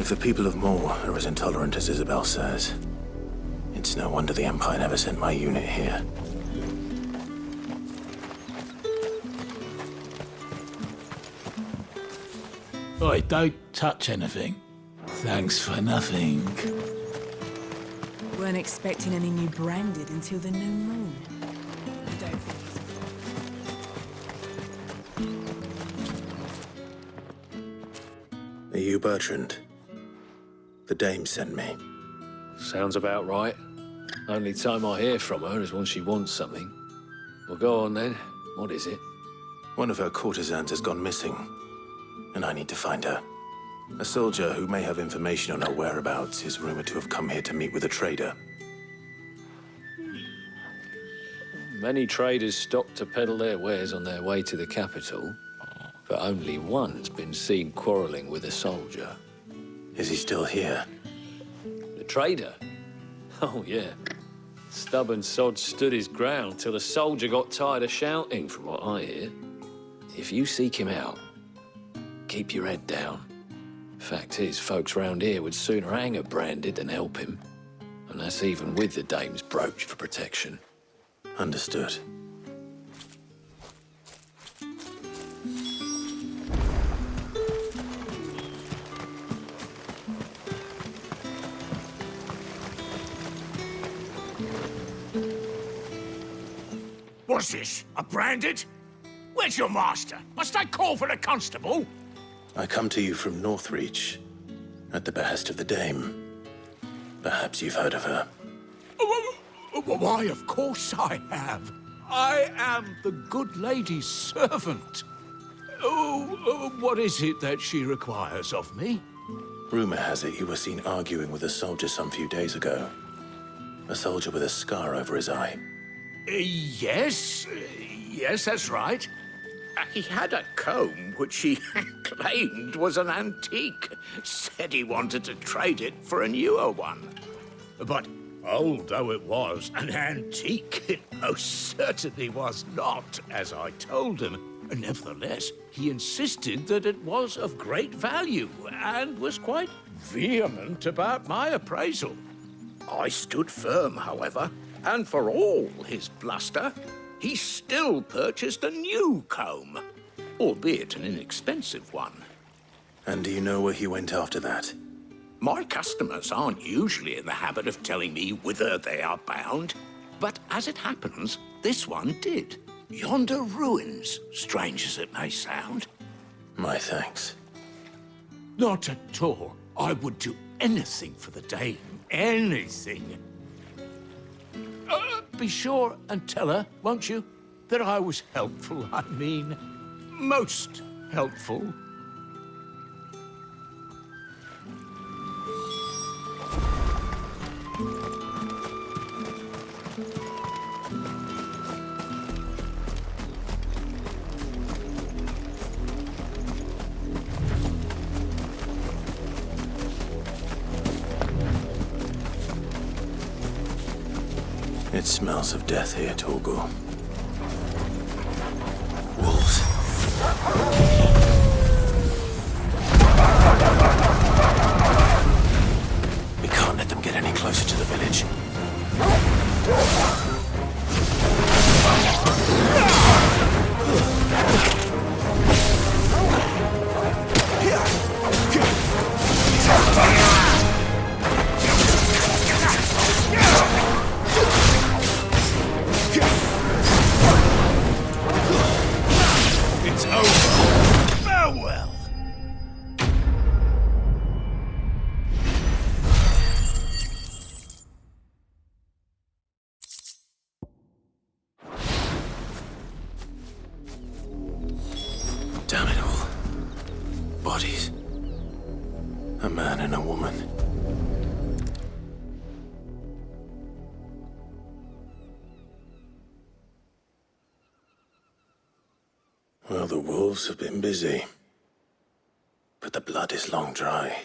If the people of Moor are as intolerant as Isabel says, it's no wonder the Empire never sent my unit here. Oi, don't touch anything. Thanks for nothing. Weren't expecting any new branded until the new moon. I don't think Are you Bertrand? The dame sent me. Sounds about right. Only time I hear from her is when she wants something. Well, go on then. What is it? One of her courtesans has gone missing, and I need to find her. A soldier who may have information on her whereabouts is rumored to have come here to meet with a trader. Many traders stop to peddle their wares on their way to the capital, but only one's been seen quarreling with a soldier. Is he still here? The trader? Oh, yeah. Stubborn sod stood his ground till the soldier got tired of shouting, from what I hear. If you seek him out, keep your head down. Fact is, folks round here would sooner hang a branded than help him. And that's even with the dame's brooch for protection. Understood. What's this? A branded? Where's your master? Must I call for a constable? I come to you from Northreach, at the behest of the dame. Perhaps you've heard of her. Why, of course I have. I am the good lady's servant. What is it that she requires of me? Rumor has it you were seen arguing with a soldier some few days ago. A soldier with a scar over his eye. Yes, that's right. He had a comb which he claimed was an antique. Said he wanted to trade it for a newer one. But old though it was, an antique it most certainly was not, as I told him. Nevertheless, he insisted that it was of great value and was quite vehement about my appraisal. I stood firm, however, and for all his bluster, he still purchased a new comb, albeit an inexpensive one. And do you know where he went after that? My customers aren't usually in the habit of telling me whither they are bound, but as it happens, this one did. Yonder ruins, strange as it may sound. My thanks. Not at all. I would do anything for the dame. Anything. Be sure and tell her, won't you, that I was helpful. I mean, most helpful. It smells of death here, Torgor. Wolves. We can't let them get any closer to the village. It's over. Farewell. Damn it all. Bodies. A man and a woman. Well, the wolves have been busy. But the blood is long dry.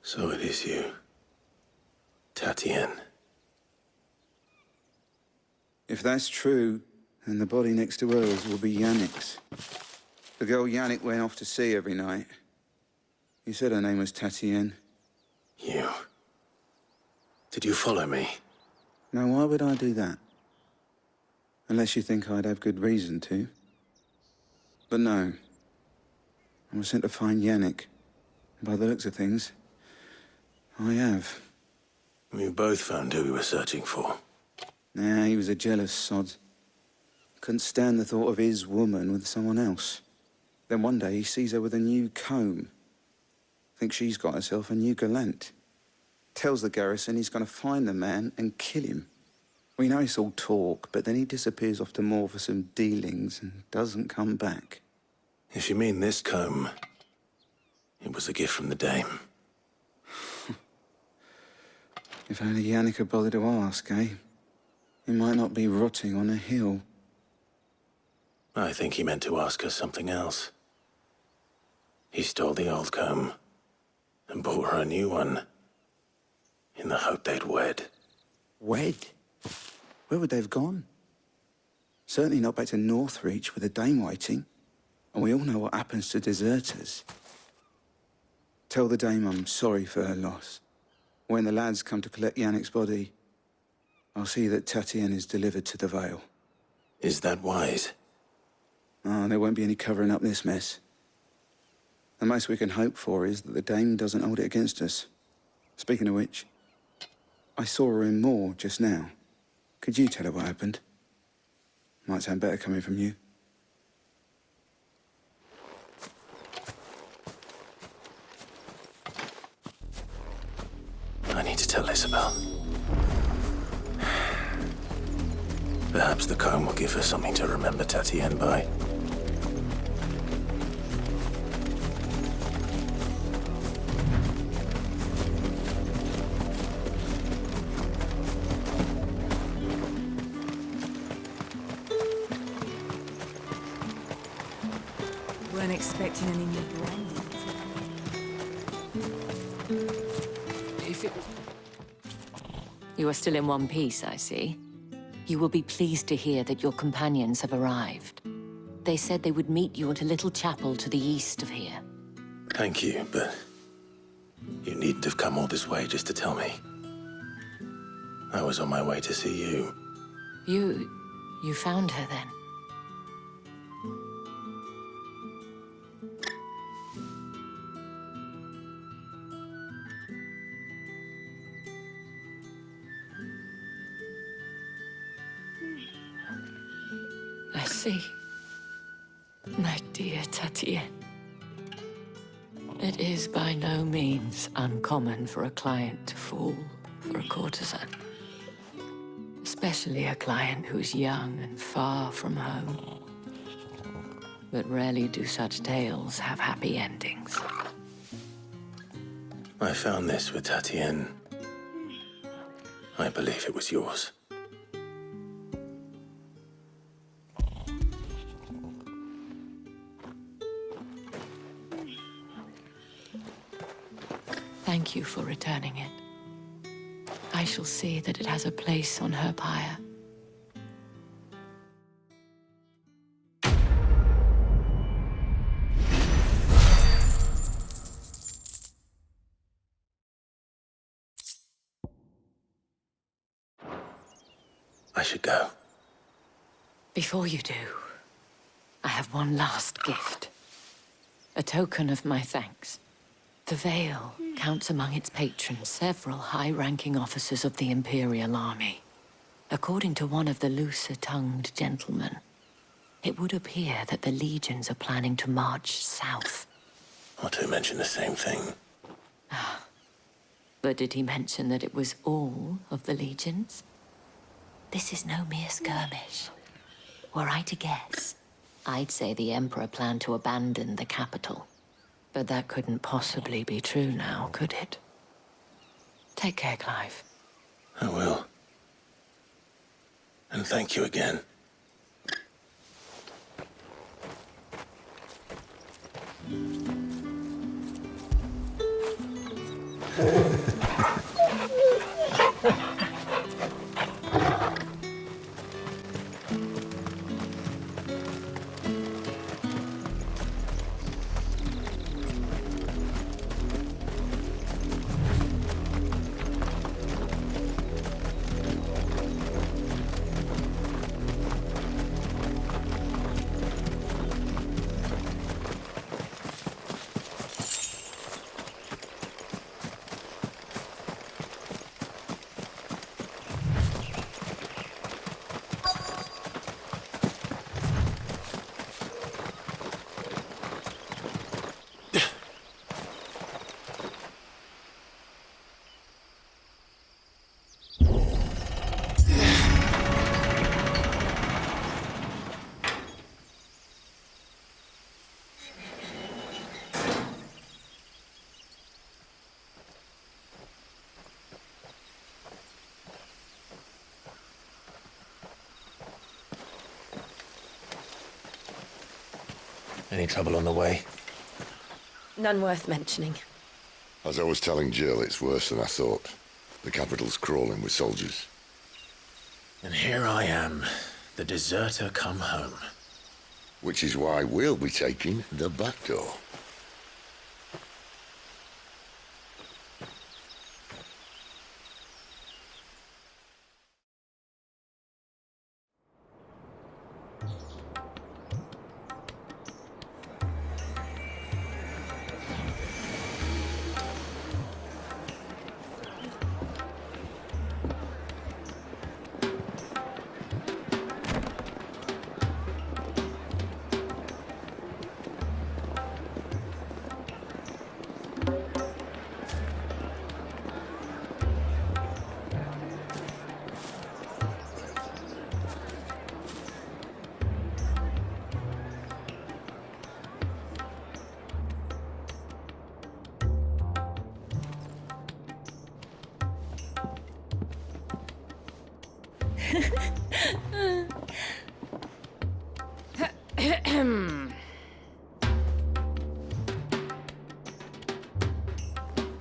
So it is you, Tatienne. If that's true, And the body next to hers will be Yannick's. The girl Yannick went off to see every night. He said her name was Tatienne. You... Did you follow me? Now, why would I do that? Unless you think I'd have good reason to. But no. I was sent to find Yannick. By the looks of things, I have. We both found who we were searching for. Nah, he was a jealous sod. Couldn't stand the thought of his woman with someone else. Then one day he sees her with a new comb. Thinks she's got herself a new gallant. Tells the garrison he's gonna find the man and kill him. We know it's all talk, but then he disappears off to Moor for some dealings and doesn't come back. If you mean this comb, it was a gift from the dame. If only Yannick had bothered to ask, eh? He might not be rotting on a hill. I think he meant to ask her something else. He stole the old comb and bought her a new one in the hope they'd wed. Wed? Where would they have gone? Certainly not back to Northreach with a dame waiting. And we all know what happens to deserters. Tell the dame I'm sorry for her loss. When the lads come to collect Yannick's body, I'll see that Tatienne is delivered to the Vale. Is that wise? Oh, there won't be any covering up this mess. The most we can hope for is that the dame doesn't hold it against us. Speaking of which, I saw her in Moor just now. Could you tell her what happened? Might sound better coming from you. I need to tell Isabel. Perhaps the comb will give her something to remember Tatienne by. Weren't expecting any new brandy. You are still in one piece, I see. You will be pleased to hear that your companions have arrived. They said they would meet you at a little chapel to the east of here. Thank you, but you needn't have come all this way just to tell me. I was on my way to see you. You found her then? I see. My dear Tatienne. It is by no means uncommon for a client to fall for a courtesan. Especially a client who's young and far from home. But rarely do such tales have happy endings. I found this with Tatienne. I believe it was yours. Thank you for returning it. I shall see that it has a place on her pyre. I should go. Before you do, I have one last gift. A token of my thanks. The Vale counts among its patrons several high-ranking officers of the Imperial Army. According to one of the looser-tongued gentlemen, it would appear that the legions are planning to march south. Not to mention the same thing. But did he mention that it was all of the legions? This is no mere skirmish. Were I to guess, I'd say the Emperor planned to abandon the capital. But that couldn't possibly be true now, could it? Take care, Clive. I will. And thank you again. Any trouble on the way? None worth mentioning. As I was telling Jill, it's worse than I thought. The capital's crawling with soldiers. And here I am, the deserter come home. Which is why we'll be taking the back door.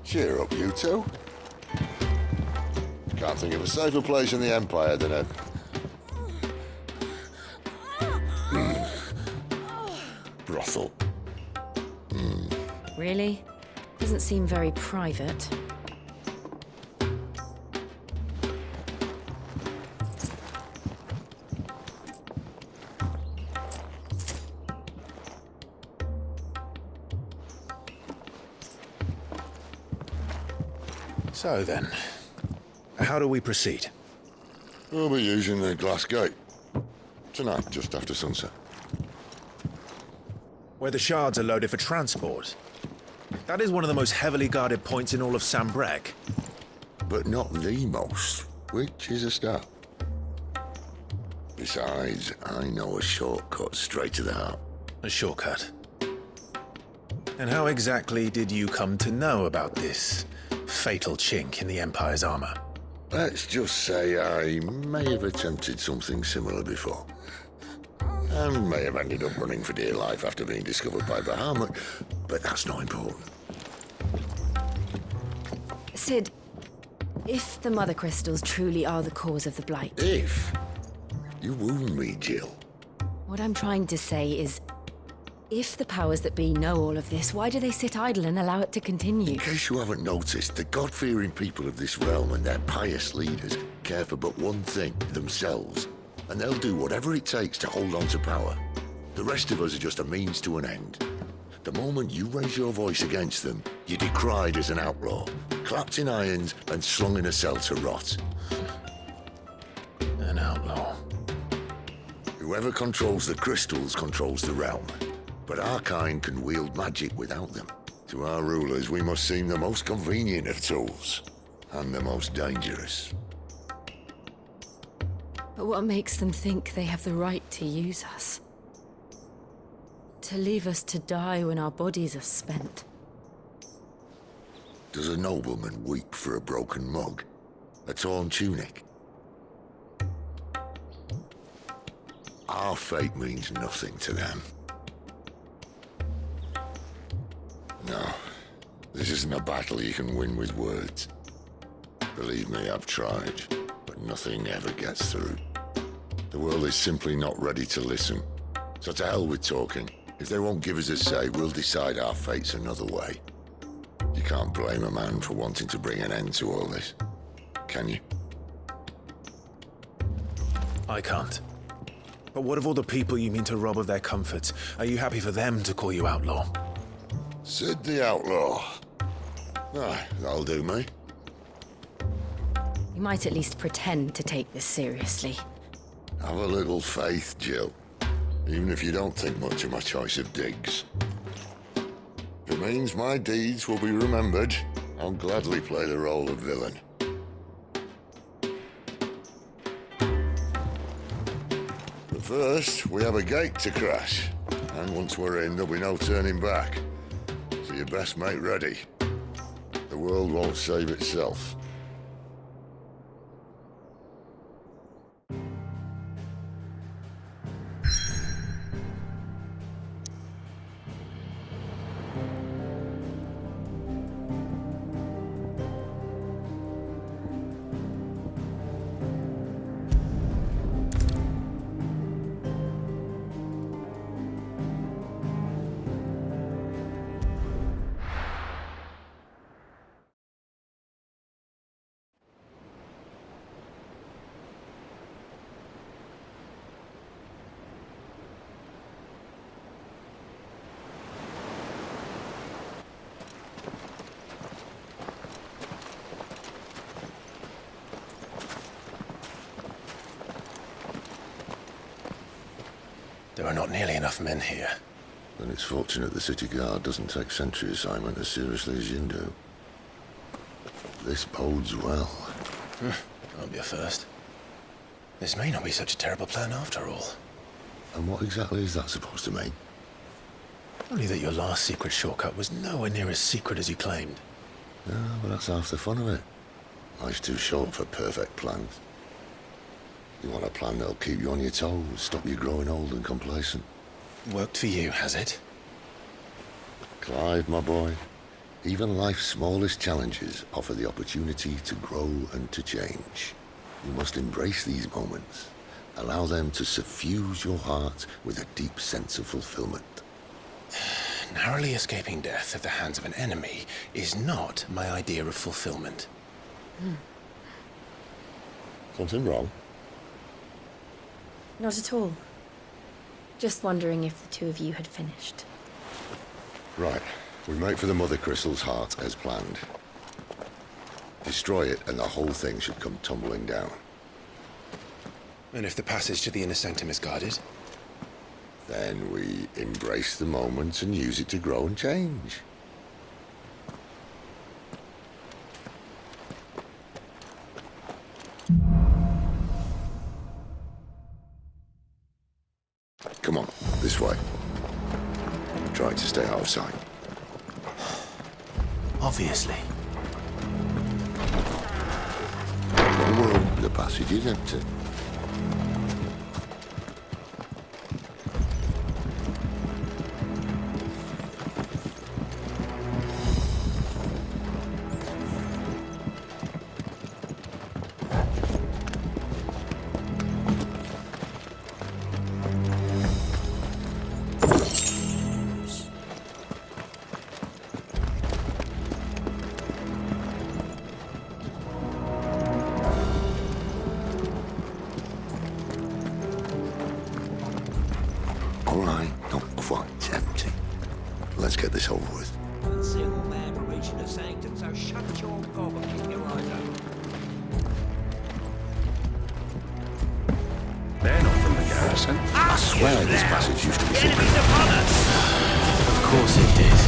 Cheer up, you two. Can't think of a safer place in the Empire than a... brothel. Really? Doesn't seem very private. So then, how do we proceed? We'll be using the glass gate. Tonight, just after sunset. Where the shards are loaded for transport. That is one of the most heavily guarded points in all of Sambrec. But not the most, which is a start. Besides, I know a shortcut straight to the heart. A shortcut. And how exactly did you come to know about this fatal chink in the Empire's armor? Let's just say I may have attempted something similar before. And may have ended up running for dear life after being discovered by Bahamut, but that's not important. Sid, if the Mother Crystals truly are the cause of the Blight... If? You wound me, Jill. What I'm trying to say is, if the powers that be know all of this, why do they sit idle and allow it to continue? In case you haven't noticed, the God-fearing people of this realm and their pious leaders care for but one thing, themselves. And they'll do whatever it takes to hold on to power. The rest of us are just a means to an end. The moment you raise your voice against them, you're decried as an outlaw, clapped in irons and slung in a cell to rot. An outlaw. Whoever controls the crystals controls the realm. But our kind can wield magic without them. To our rulers, we must seem the most convenient of tools, and the most dangerous. But what makes them think they have the right to use us? To leave us to die when our bodies are spent? Does a nobleman weep for a broken mug? A torn tunic? Our fate means nothing to them. No, this isn't a battle you can win with words. Believe me, I've tried, but nothing ever gets through. The world is simply not ready to listen. So to hell with talking. If they won't give us a say, we'll decide our fates another way. You can't blame a man for wanting to bring an end to all this, can you? I can't. But what of all the people you mean to rob of their comforts? Are you happy for them to call you outlaw? Sid the Outlaw. Aye, that'll do me. You might at least pretend to take this seriously. Have a little faith, Jill. Even if you don't think much of my choice of digs. If it means my deeds will be remembered, I'll gladly play the role of villain. But first, we have a gate to crash. And once we're in, there'll be no turning back. So you best make ready. The world won't save itself. There are not nearly enough men here. Then it's fortunate the city guard doesn't take sentry assignment as seriously as you do. This bodes well. Won't be a first. This may not be such a terrible plan after all. And what exactly is that supposed to mean? Only that your last secret shortcut was nowhere near as secret as you claimed. Yeah, but that's half the fun of it. Life's too short for perfect plans. You want a plan that'll keep you on your toes, stop you growing old and complacent. Worked for you, has it? Clive, my boy, even life's smallest challenges offer the opportunity to grow and to change. You must embrace these moments. Allow them to suffuse your heart with a deep sense of fulfillment. Narrowly escaping death at the hands of an enemy is not my idea of fulfillment. Something wrong? Not at all. Just wondering if the two of you had finished. Right. We make for the Mother Crystal's heart as planned. Destroy it and the whole thing should come tumbling down. And if the passage to the inner sanctum is guarded? Then we embrace the moment and use it to grow and change. Come on, this way. Try to stay out of sight. Obviously. Don't worry, the passage is empty. All right, not quite empty. Let's get this over with. Single man for reaching the sanctum, so shut your gob and keep your eyes open. They're not from the garrison. I swear this passage used to be secret. Enemies upon us! Of course it did.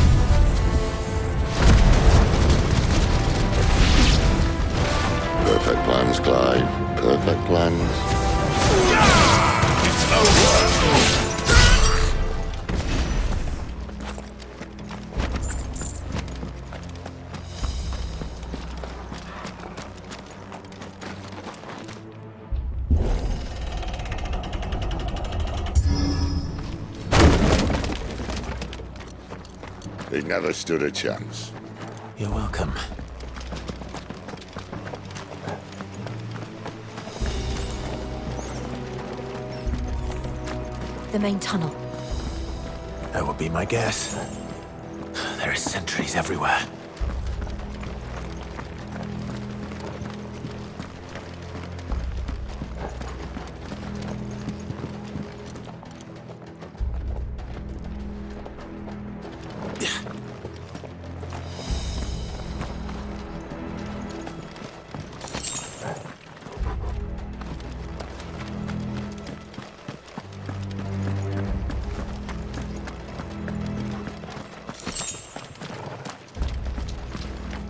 Perfect plans, Clive. Perfect plans. It's over! He never stood a chance. You're welcome. The main tunnel. That would be my guess. There are sentries everywhere.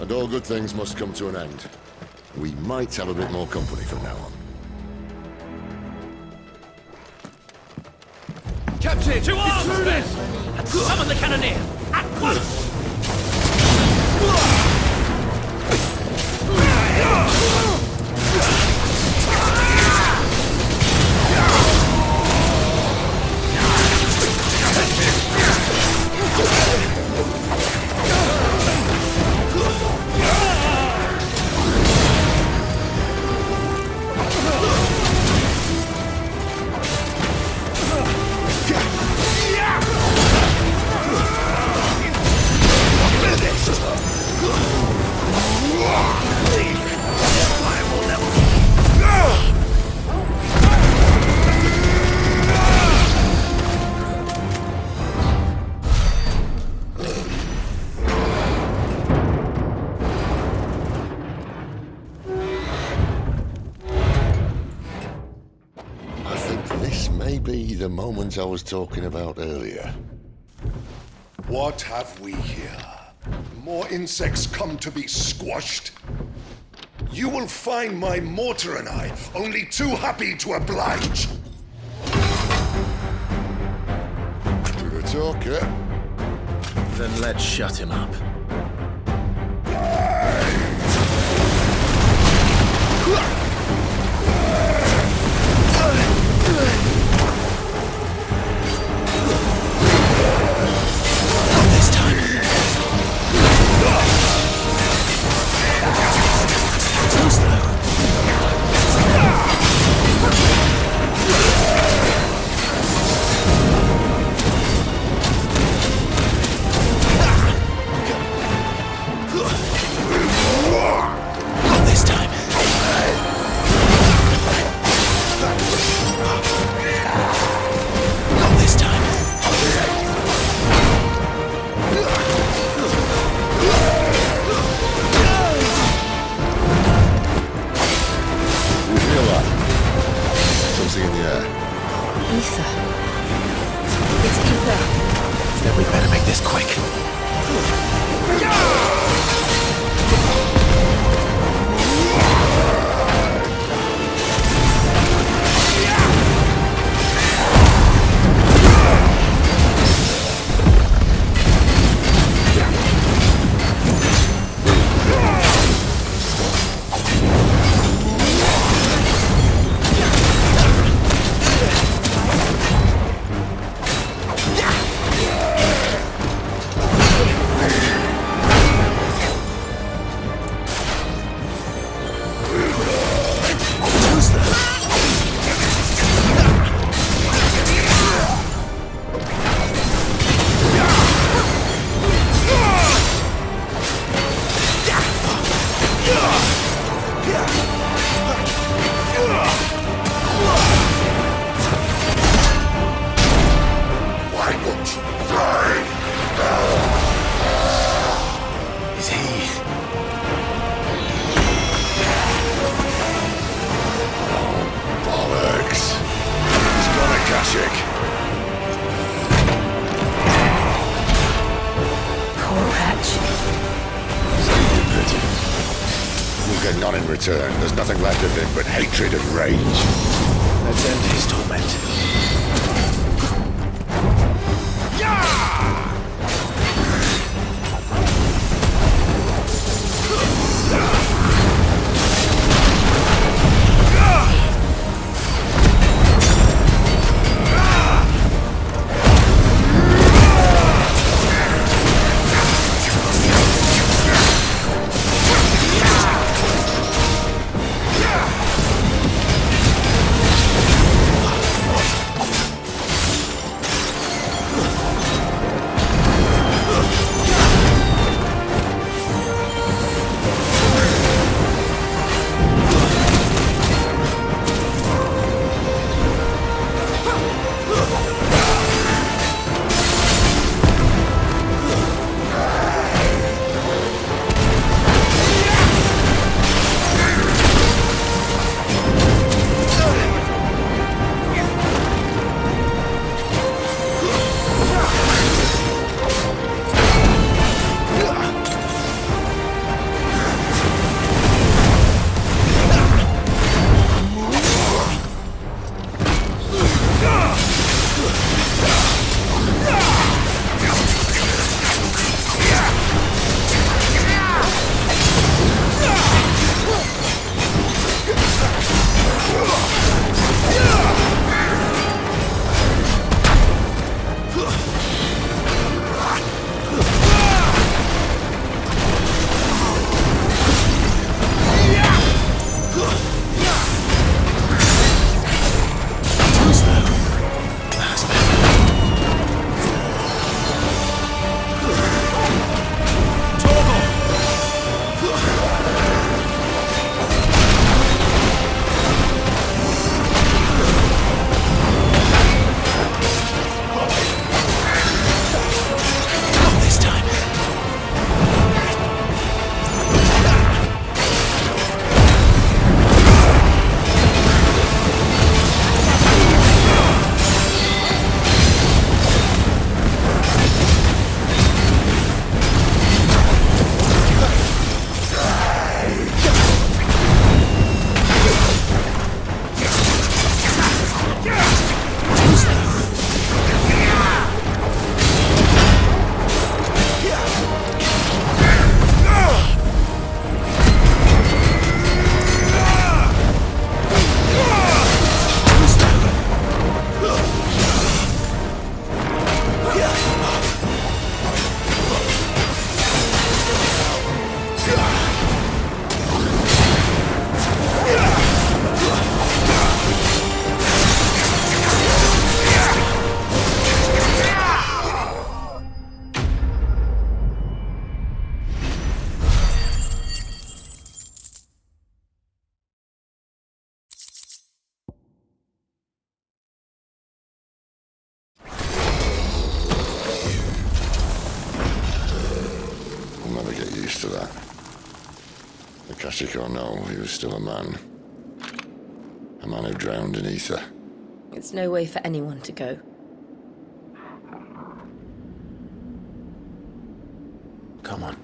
And all good things must come to an end. We might have a bit more company from now on. Captain! To arms, men! And summon the cannoneer! At once! Maybe the moment I was talking about earlier. What have we here? More insects come to be squashed? You will find my mortar and I only too happy to oblige. With a talker. Then let's shut him up. This time. Too slow. Not this time. Not this time. You feel that? Something in the air. Ether. It's ether. Then we better make this quick. Why won't you die? Is he? Bollocks. He's got a Kashik. Poor wretch. Save your pity. You'll get none in return. There's nothing left of him but hatred and rage. Let's end his torment. Tragic or no, he was still a man. A man who drowned in ether. It's no way for anyone to go. Come on.